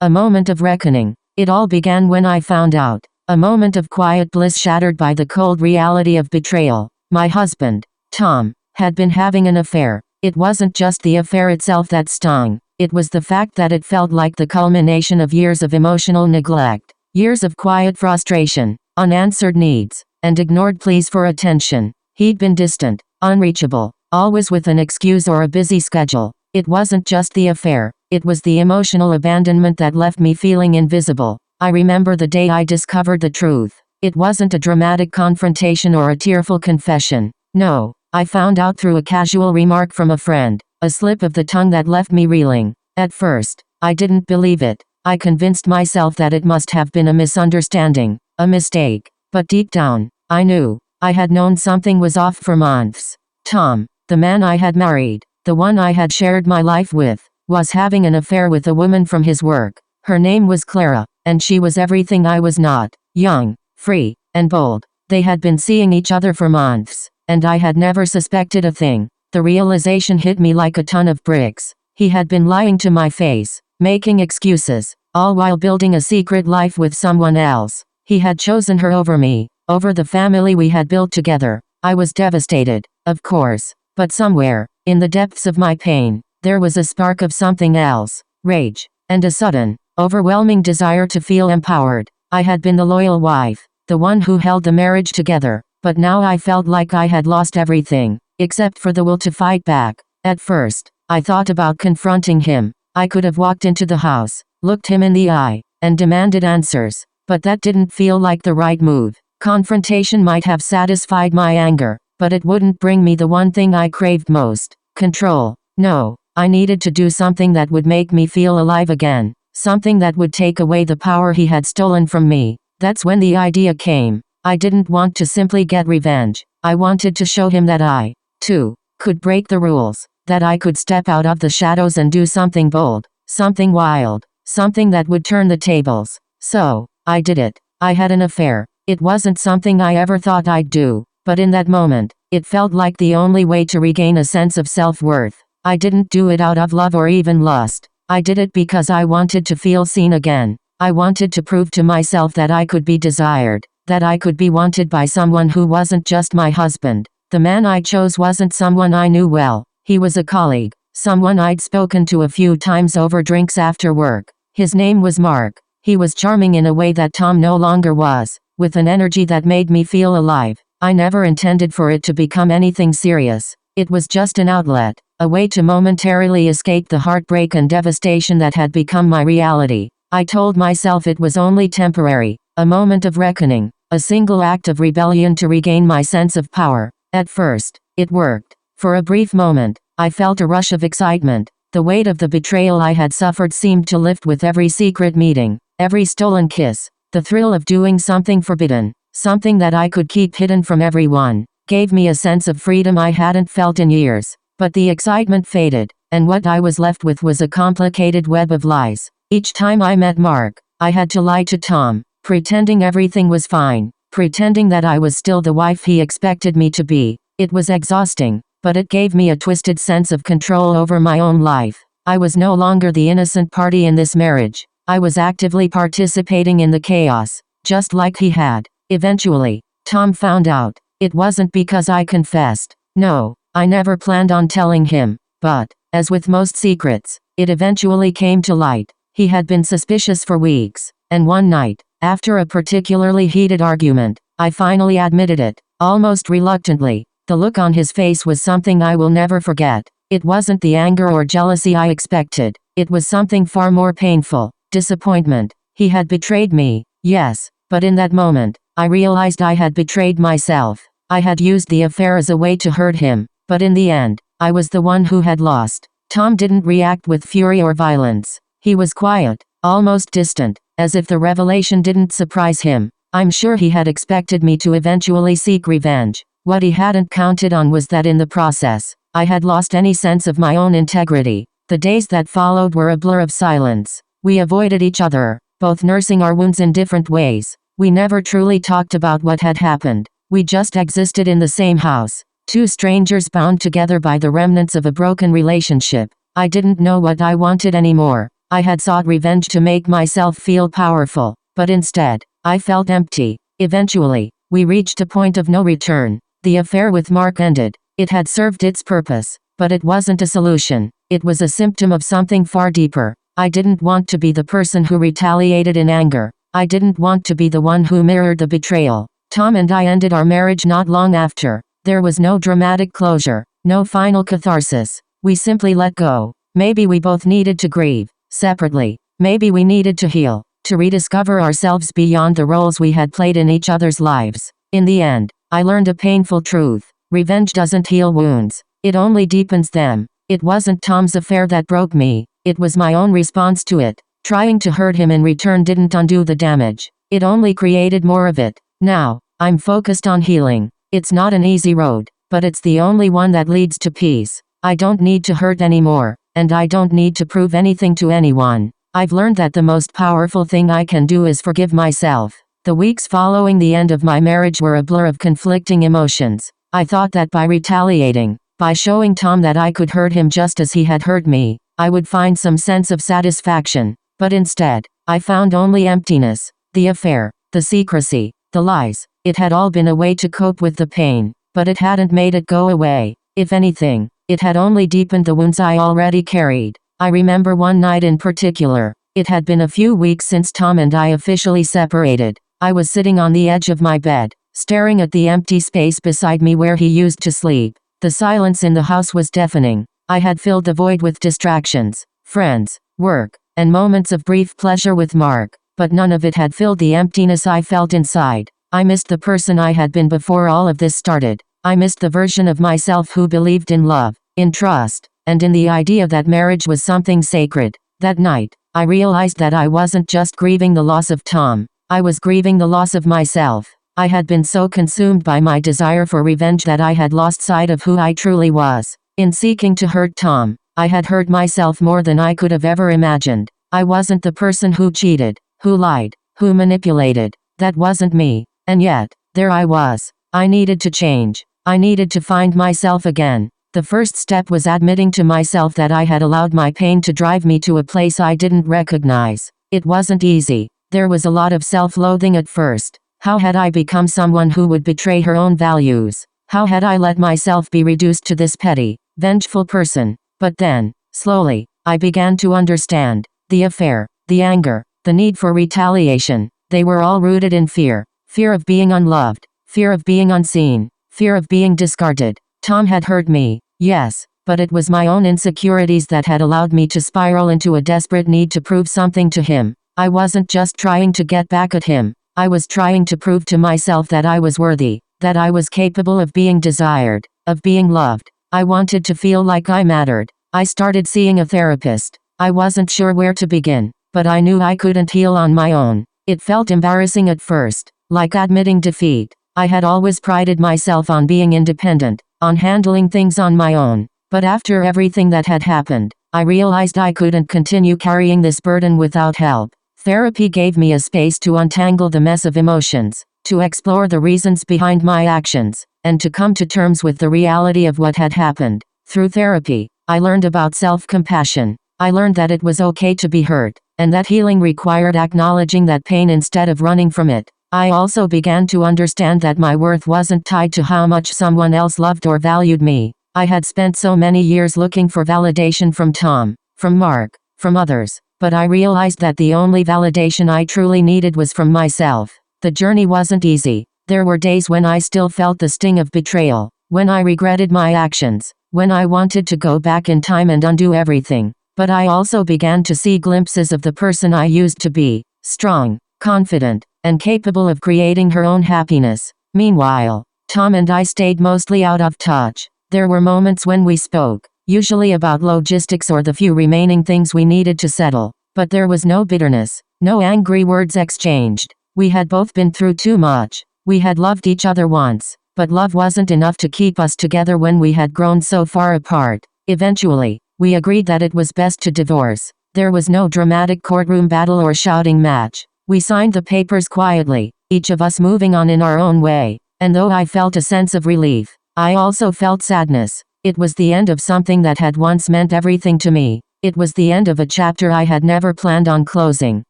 A moment of reckoning. It all began when I found out. A moment of quiet bliss shattered by the cold reality of betrayal. My husband, Tom, had been having an affair. It wasn't just the affair itself that stung. It was the fact that it felt like the culmination of years of emotional neglect. Years of quiet frustration, unanswered needs, and ignored pleas for attention. He'd been distant, unreachable, always with an excuse or a busy schedule. It wasn't just the affair. It was the emotional abandonment that left me feeling invisible. I remember the day I discovered the truth. It wasn't a dramatic confrontation or a tearful confession. No, I found out through a casual remark from a friend, a slip of the tongue that left me reeling. At first, I didn't believe it. I convinced myself that it must have been a misunderstanding, a mistake. But deep down, I knew. I had known something was off for months. Tom, the man I had married, the one I had shared my life with, was having an affair with a woman from his work. Her name was Clara, and she was everything I was not: young, free, and bold. They had been seeing each other for months, and I had never suspected a thing. The realization hit me like a ton of bricks. He had been lying to my face, making excuses, all while building a secret life with someone else. He had chosen her over me, over the family we had built together. I was devastated, of course, but somewhere, in the depths of my pain, there was a spark of something else: rage, and a sudden, overwhelming desire to feel empowered. I had been the loyal wife, the one who held the marriage together, but now I felt like I had lost everything, except for the will to fight back. At first, I thought about confronting him. I could have walked into the house, looked him in the eye, and demanded answers, but that didn't feel like the right move. Confrontation might have satisfied my anger, but it wouldn't bring me the one thing I craved most: control. No, I needed to do something that would make me feel alive again, something that would take away the power he had stolen from me. That's when the idea came. I didn't want to simply get revenge. I wanted to show him that I, too, could break the rules, that I could step out of the shadows and do something bold, something wild, something that would turn the tables. So, I did it. I had an affair. It wasn't something I ever thought I'd do, but in that moment, it felt like the only way to regain a sense of self-worth. I didn't do it out of love or even lust. I did it because I wanted to feel seen again. I wanted to prove to myself that I could be desired, that I could be wanted by someone who wasn't just my husband. The man I chose wasn't someone I knew well. He was a colleague, someone I'd spoken to a few times over drinks after work. His name was Mark. He was charming in a way that Tom no longer was, with an energy that made me feel alive. I never intended for it to become anything serious. It was just an outlet, a way to momentarily escape the heartbreak and devastation that had become my reality. I told myself it was only temporary, a moment of reckoning, a single act of rebellion to regain my sense of power. At first, it worked. For a brief moment, I felt a rush of excitement. The weight of the betrayal I had suffered seemed to lift with every secret meeting, every stolen kiss. The thrill of doing something forbidden, something that I could keep hidden from everyone, gave me a sense of freedom I hadn't felt in years. But the excitement faded, and what I was left with was a complicated web of lies. Each time I met Mark, I had to lie to Tom, pretending everything was fine, pretending that I was still the wife he expected me to be. It was exhausting, but it gave me a twisted sense of control over my own life. I was no longer the innocent party in this marriage. I was actively participating in the chaos, just like he had. Eventually, Tom found out. It wasn't because I confessed. No, I never planned on telling him. But, as with most secrets, it eventually came to light. He had been suspicious for weeks, and one night, after a particularly heated argument, I finally admitted it, almost reluctantly. The look on his face was something I will never forget. It wasn't the anger or jealousy I expected. It was something far more painful: disappointment. He had betrayed me, yes, but in that moment, I realized I had betrayed myself. I had used the affair as a way to hurt him, but in the end, I was the one who had lost. Tom didn't react with fury or violence. He was quiet, almost distant, as if the revelation didn't surprise him. I'm sure he had expected me to eventually seek revenge. What he hadn't counted on was that in the process, I had lost any sense of my own integrity. The days that followed were a blur of silence. We avoided each other, both nursing our wounds in different ways. We never truly talked about what had happened. We just existed in the same house, two strangers bound together by the remnants of a broken relationship. I didn't know what I wanted anymore. I had sought revenge to make myself feel powerful, but instead, I felt empty. Eventually, we reached a point of no return. The affair with Mark ended. It had served its purpose, but it wasn't a solution. It was a symptom of something far deeper. I didn't want to be the person who retaliated in anger. I didn't want to be the one who mirrored the betrayal. Tom and I ended our marriage not long after. There was no dramatic closure, no final catharsis. We simply let go. Maybe we both needed to grieve, separately. Maybe we needed to heal, to rediscover ourselves beyond the roles we had played in each other's lives. In the end, I learned a painful truth. Revenge doesn't heal wounds. It only deepens them. It wasn't Tom's affair that broke me. It was my own response to it. Trying to hurt him in return didn't undo the damage. It only created more of it. Now, I'm focused on healing. It's not an easy road, but it's the only one that leads to peace. I don't need to hurt anymore, and I don't need to prove anything to anyone. I've learned that the most powerful thing I can do is forgive myself. The weeks following the end of my marriage were a blur of conflicting emotions. I thought that by retaliating, by showing Tom that I could hurt him just as he had hurt me, I would find some sense of satisfaction. But instead, I found only emptiness. The affair, the secrecy, the lies, it had all been a way to cope with the pain, but it hadn't made it go away. If anything, it had only deepened the wounds I already carried. I remember one night in particular. It had been a few weeks since Tom and I officially separated. I was sitting on the edge of my bed, staring at the empty space beside me where he used to sleep. The silence in the house was deafening. I had filled the void with distractions, friends, work, and moments of brief pleasure with Mark, but none of it had filled the emptiness I felt inside. I missed the person I had been before all of this started. I missed the version of myself who believed in love, in trust, and in the idea that marriage was something sacred. That night, I realized that I wasn't just grieving the loss of Tom. I was grieving the loss of myself. I had been so consumed by my desire for revenge that I had lost sight of who I truly was. In seeking to hurt Tom, I had hurt myself more than I could have ever imagined. I wasn't the person who cheated, who lied, who manipulated. That wasn't me. And yet, there I was. I needed to change. I needed to find myself again. The first step was admitting to myself that I had allowed my pain to drive me to a place I didn't recognize. It wasn't easy. There was a lot of self-loathing at first. How had I become someone who would betray her own values? How had I let myself be reduced to this petty, vengeful person? But then, slowly, I began to understand. The affair, the anger, the need for retaliation, they were all rooted in fear. Fear of being unloved, fear of being unseen, fear of being discarded. Tom had hurt me, yes, but it was my own insecurities that had allowed me to spiral into a desperate need to prove something to him. I wasn't just trying to get back at him. I was trying to prove to myself that I was worthy, that I was capable of being desired, of being loved. I wanted to feel like I mattered. I started seeing a therapist. I wasn't sure where to begin, but I knew I couldn't heal on my own. It felt embarrassing at first, like admitting defeat. I had always prided myself on being independent, on handling things on my own. But after everything that had happened, I realized I couldn't continue carrying this burden without help. Therapy gave me a space to untangle the mess of emotions, to explore the reasons behind my actions, and to come to terms with the reality of what had happened. Through therapy, I learned about self-compassion. I learned that it was okay to be hurt, and that healing required acknowledging that pain instead of running from it. I also began to understand that my worth wasn't tied to how much someone else loved or valued me. I had spent so many years looking for validation from Tom, from Mark, from others, but I realized that the only validation I truly needed was from myself. The journey wasn't easy. There were days when I still felt the sting of betrayal, when I regretted my actions, when I wanted to go back in time and undo everything. But I also began to see glimpses of the person I used to be, strong, confident, and capable of creating her own happiness. Meanwhile, Tom and I stayed mostly out of touch. There were moments when we spoke, usually about logistics or the few remaining things we needed to settle. But there was no bitterness, no angry words exchanged. We had both been through too much. We had loved each other once, but love wasn't enough to keep us together when we had grown so far apart. Eventually, we agreed that it was best to divorce. There was no dramatic courtroom battle or shouting match. We signed the papers quietly, each of us moving on in our own way. And though I felt a sense of relief, I also felt sadness. It was the end of something that had once meant everything to me. It was the end of a chapter I had never planned on closing.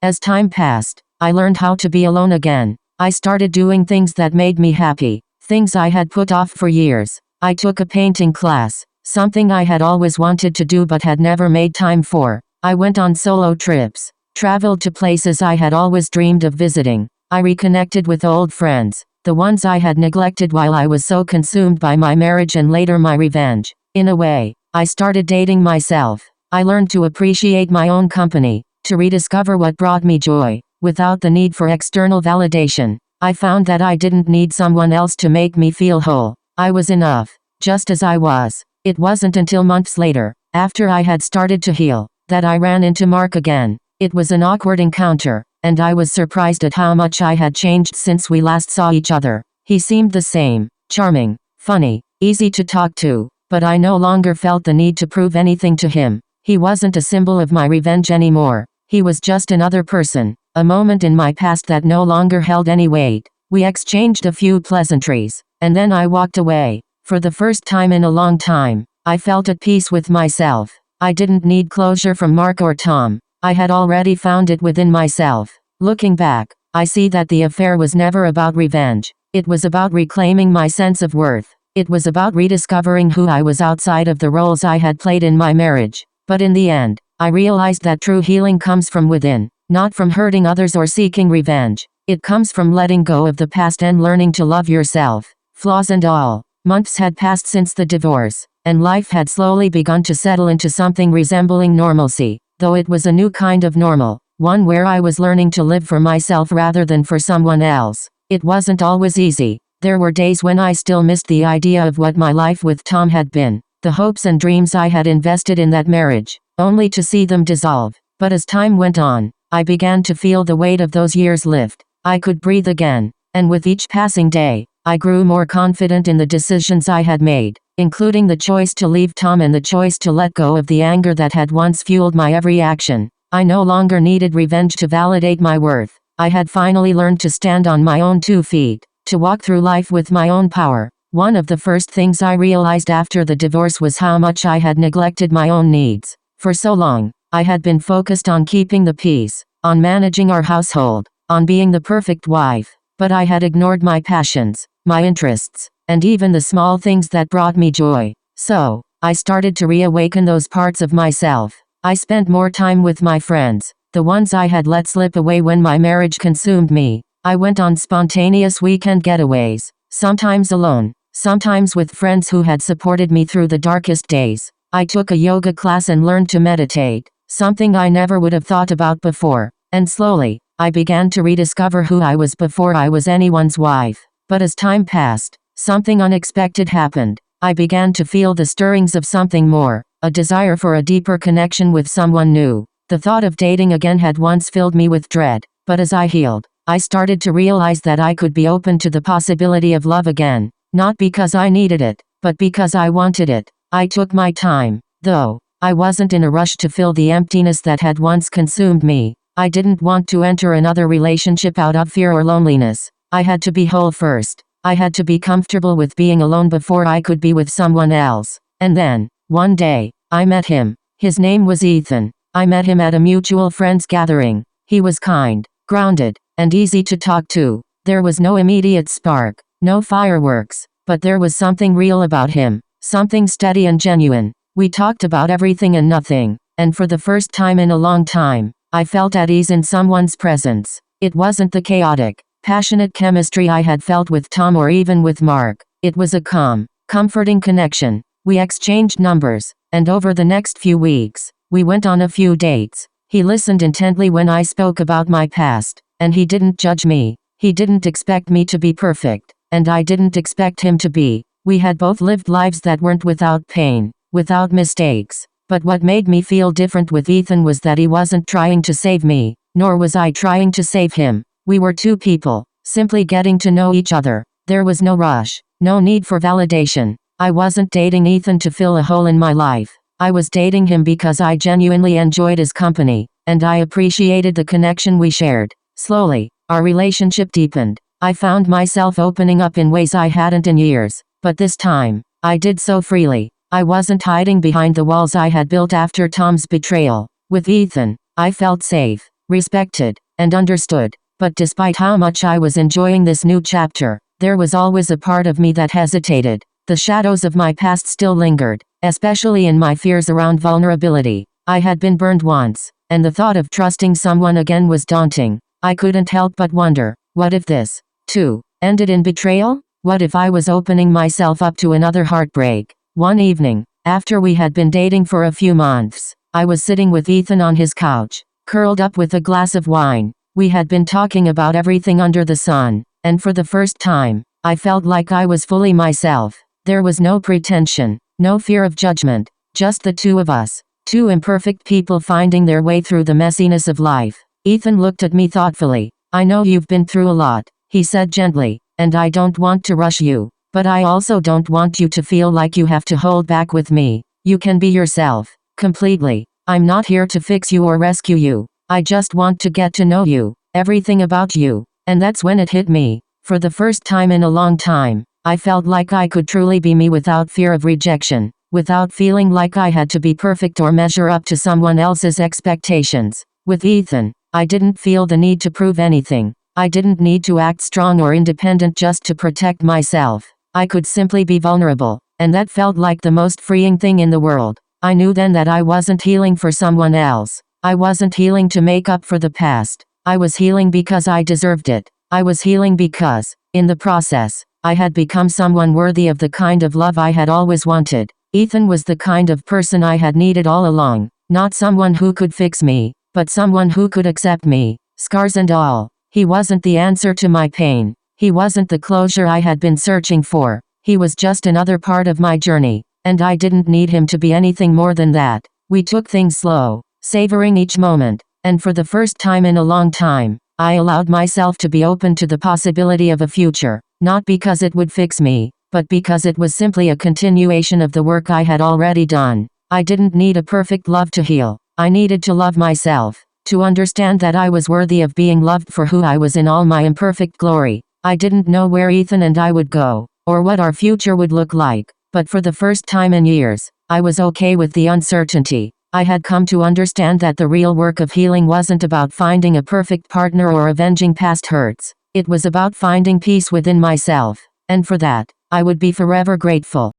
As time passed, I learned how to be alone again. I started doing things that made me happy, things I had put off for years. I took a painting class, something I had always wanted to do but had never made time for. I went on solo trips, traveled to places I had always dreamed of visiting. I reconnected with old friends, the ones I had neglected while I was so consumed by my marriage and later my revenge. In a way, I started dating myself. I learned to appreciate my own company, to rediscover what brought me joy, without the need for external validation. I found that I didn't need someone else to make me feel whole. I was enough, just as I was. It wasn't until months later, after I had started to heal, that I ran into Mark again. It was an awkward encounter, and I was surprised at how much I had changed since we last saw each other. He seemed the same, charming, funny, easy to talk to, but I no longer felt the need to prove anything to him. He wasn't a symbol of my revenge anymore. He was just another person, a moment in my past that no longer held any weight. We exchanged a few pleasantries, and then I walked away. For the first time in a long time, I felt at peace with myself. I didn't need closure from Mark or Tom. I had already found it within myself. Looking back, I see that the affair was never about revenge. It was about reclaiming my sense of worth. It was about rediscovering who I was outside of the roles I had played in my marriage. But in the end, I realized that true healing comes from within, not from hurting others or seeking revenge. It comes from letting go of the past and learning to love yourself, flaws and all. Months had passed since the divorce, and life had slowly begun to settle into something resembling normalcy, though it was a new kind of normal, one where I was learning to live for myself rather than for someone else. It wasn't always easy. There were days when I still missed the idea of what my life with Tom had been, the hopes and dreams I had invested in that marriage, only to see them dissolve. But as time went on, I began to feel the weight of those years lift. I could breathe again, and with each passing day, I grew more confident in the decisions I had made, including the choice to leave Tom and the choice to let go of the anger that had once fueled my every action. I no longer needed revenge to validate my worth. I had finally learned to stand on my own 2 feet, to walk through life with my own power. One of the first things I realized after the divorce was how much I had neglected my own needs. For so long, I had been focused on keeping the peace, on managing our household, on being the perfect wife. But I had ignored my passions, my interests, and even the small things that brought me joy. So, I started to reawaken those parts of myself. I spent more time with my friends, the ones I had let slip away when my marriage consumed me. I went on spontaneous weekend getaways, sometimes alone, sometimes with friends who had supported me through the darkest days. I took a yoga class and learned to meditate, something I never would have thought about before. And slowly, I began to rediscover who I was before I was anyone's wife. But as time passed, something unexpected happened. I began to feel the stirrings of something more, a desire for a deeper connection with someone new. The thought of dating again had once filled me with dread, but as I healed, I started to realize that I could be open to the possibility of love again, not because I needed it, but because I wanted it. I took my time, though. I wasn't in a rush to fill the emptiness that had once consumed me. I didn't want to enter another relationship out of fear or loneliness. I had to be whole first. I had to be comfortable with being alone before I could be with someone else. And then, one day, I met him. His name was Ethan. I met him at a mutual friends gathering. He was kind, grounded, and easy to talk to. There was no immediate spark, no fireworks, but there was something real about him, something steady and genuine. We talked about everything and nothing, and for the first time in a long time, I felt at ease in someone's presence. It wasn't the chaotic, passionate chemistry I had felt with Tom or even with Mark. It was a calm, comforting connection. We exchanged numbers, and over the next few weeks, we went on a few dates. He listened intently when I spoke about my past, and he didn't judge me. He didn't expect me to be perfect, and I didn't expect him to be. We had both lived lives that weren't without pain, without mistakes. But what made me feel different with Ethan was that he wasn't trying to save me, nor was I trying to save him. We were two people, simply getting to know each other. There was no rush, no need for validation. I wasn't dating Ethan to fill a hole in my life. I was dating him because I genuinely enjoyed his company, and I appreciated the connection we shared. Slowly, our relationship deepened. I found myself opening up in ways I hadn't in years, but this time, I did so freely. I wasn't hiding behind the walls I had built after Tom's betrayal. With Ethan, I felt safe, respected, and understood. But despite how much I was enjoying this new chapter, there was always a part of me that hesitated. The shadows of my past still lingered, especially in my fears around vulnerability. I had been burned once, and the thought of trusting someone again was daunting. I couldn't help but wonder, what if this, too, ended in betrayal? What if I was opening myself up to another heartbreak? One evening, after we had been dating for a few months, I was sitting with Ethan on his couch, curled up with a glass of wine. We had been talking about everything under the sun, and for the first time, I felt like I was fully myself. There was no pretension, no fear of judgment, just the two of us, two imperfect people finding their way through the messiness of life. Ethan looked at me thoughtfully. I know you've been through a lot, he said gently, and I don't want to rush you, but I also don't want you to feel like you have to hold back with me. You can be yourself, completely. I'm not here to fix you or rescue you. I just want to get to know you, everything about you. And that's when it hit me. For the first time in a long time, I felt like I could truly be me without fear of rejection, without feeling like I had to be perfect or measure up to someone else's expectations. With Ethan, I didn't feel the need to prove anything. I didn't need to act strong or independent just to protect myself. I could simply be vulnerable, and that felt like the most freeing thing in the world. I knew then that I wasn't healing for someone else. I wasn't healing to make up for the past. I was healing because I deserved it. I was healing because, in the process, I had become someone worthy of the kind of love I had always wanted. Ethan was the kind of person I had needed all along. Not someone who could fix me, but someone who could accept me, scars and all. He wasn't the answer to my pain. He wasn't the closure I had been searching for. He was just another part of my journey, and I didn't need him to be anything more than that. We took things slow, savoring each moment, and for the first time in a long time, I allowed myself to be open to the possibility of a future, not because it would fix me, but because it was simply a continuation of the work I had already done. I didn't need a perfect love to heal. I needed to love myself, to understand that I was worthy of being loved for who I was in all my imperfect glory. I didn't know where Ethan and I would go, or what our future would look like, but for the first time in years, I was okay with the uncertainty. I had come to understand that the real work of healing wasn't about finding a perfect partner or avenging past hurts. It was about finding peace within myself, and for that, I would be forever grateful.